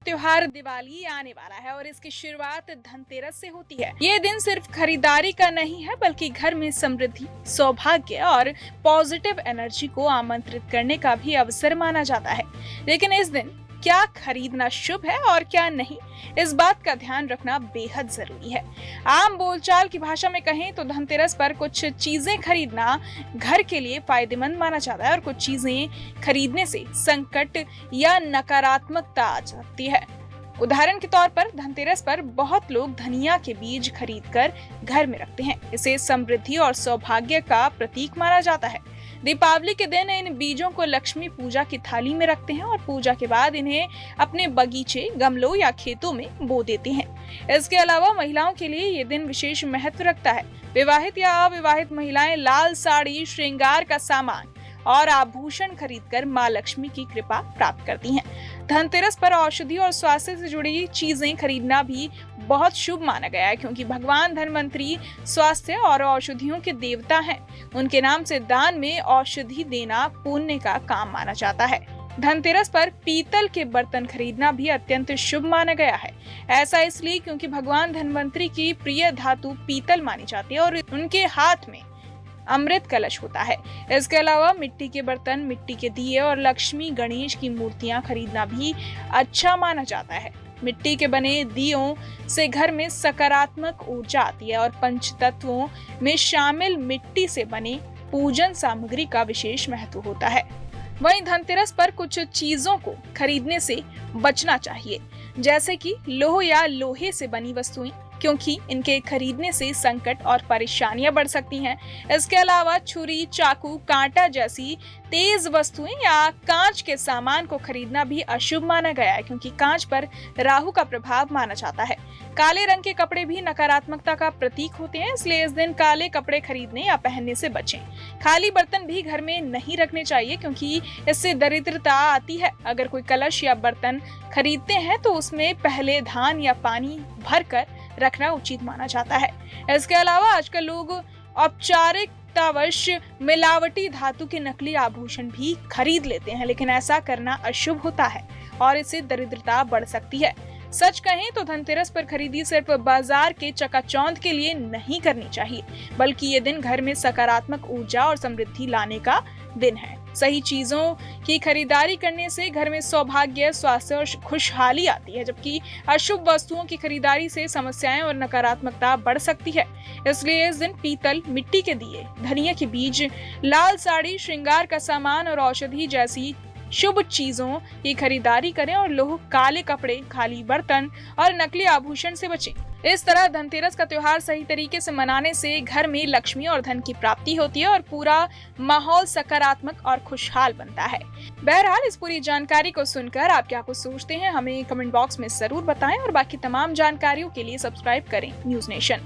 त्योहार दिवाली आने वाला है और इसकी शुरुआत धनतेरस से होती है। ये दिन सिर्फ खरीदारी का नहीं है बल्कि घर में समृद्धि, सौभाग्य और पॉजिटिव एनर्जी को आमंत्रित करने का भी अवसर माना जाता है। लेकिन इस दिन क्या खरीदना शुभ है और क्या नहीं, इस बात का ध्यान रखना बेहद जरूरी है। आम बोलचाल की भाषा में कहें तो धनतेरस पर कुछ चीजें खरीदना घर के लिए फायदेमंद माना जाता है और कुछ चीजें खरीदने से संकट या नकारात्मकता आ सकती है। उदाहरण के तौर पर धनतेरस पर बहुत लोग धनिया के बीज खरीदकर घर में रखते हैं। इसे समृद्धि और सौभाग्य का प्रतीक माना जाता है। दीपावली के दिन इन बीजों को लक्ष्मी पूजा की थाली में रखते हैं और पूजा के बाद इन्हें अपने बगीचे, गमलों या खेतों में बो देते हैं। इसके अलावा महिलाओं के लिए ये दिन विशेष महत्व रखता है। विवाहित या अविवाहित महिलाएं लाल साड़ी, श्रृंगार का सामान और आभूषण खरीदकर मां लक्ष्मी की कृपा प्राप्त करती हैं। धनतेरस पर औषधि और स्वास्थ्य से जुड़ी चीजें खरीदना भी बहुत शुभ माना गया है, क्योंकि भगवान धनवंतरी स्वास्थ्य और औषधियों के देवता हैं। उनके नाम से दान में औषधि देना पुण्य का काम माना जाता है। धनतेरस पर पीतल के बर्तन खरीदना भी अत्यंत शुभ माना गया है। ऐसा इसलिए क्योंकि भगवान धनवंतरी की प्रिय धातु पीतल मानी जाती है और उनके हाथ में अमृत कलश होता है। इसके अलावा मिट्टी के बर्तन, मिट्टी के दिए और लक्ष्मी गणेश की मूर्तियां खरीदना भी अच्छा माना जाता है। मिट्टी के बने दियों से घर में सकारात्मक ऊर्जा आती है और पंचतत्वों में शामिल मिट्टी से बने पूजन सामग्री का विशेष महत्व होता है। वहीं धनतेरस पर कुछ चीजों को खरीदने से बचना चाहिए, जैसे कि लोह या लोहे से बनी वस्तुएं, क्योंकि इनके खरीदने से संकट और परेशानियां बढ़ सकती हैं। इसके अलावा छुरी, चाकू, कांटा जैसी तेज वस्तुएं या कांच के सामान को खरीदना भी अशुभ माना गया है, क्योंकि कांच पर राहु का प्रभाव माना जाता है। काले रंग के कपड़े भी नकारात्मकता का प्रतीक होते हैं, इसलिए इस दिन काले कपड़े खरीदने या पहनने से बचें। खाली बर्तन भी घर में नहीं रखने चाहिए, क्योंकि इससे दरिद्रता आती है। अगर कोई कलश या बर्तन खरीदते हैं तो उसमें पहले धान या पानी भरकर रखना उचित माना जाता है। इसके अलावा आजकल लोग औपचारिकतावश मिलावटी धातु के नकली आभूषण भी खरीद लेते हैं, लेकिन ऐसा करना अशुभ होता है और इससे दरिद्रता बढ़ सकती है। सच कहें तो धनतेरस पर खरीदी सिर्फ बाजार के चकाचौंध के लिए नहीं करनी चाहिए, बल्कि ये दिन घर में सकारात्मक ऊर्जा और समृद्धि लाने का दिन है। सही चीजों की खरीदारी करने से घर में सौभाग्य, स्वास्थ्य और खुशहाली आती है, जबकि अशुभ वस्तुओं की खरीदारी से समस्याएं और नकारात्मकता बढ़ सकती है। इसलिए इस दिन पीतल, मिट्टी के दिए, धनिया के बीज, लाल साड़ी, श्रृंगार का सामान और औषधि जैसी शुभ चीजों की खरीदारी करें और लोह, काले कपड़े, खाली बर्तन और नकली आभूषण से बचें। इस तरह धनतेरस का त्योहार सही तरीके से मनाने से घर में लक्ष्मी और धन की प्राप्ति होती है और पूरा माहौल सकारात्मक और खुशहाल बनता है। बहरहाल इस पूरी जानकारी को सुनकर आप क्या कुछ सोचते हैं, हमें कमेंट बॉक्स में जरूर बताएं और बाकी तमाम जानकारियों के लिए सब्सक्राइब करें न्यूज नेशन।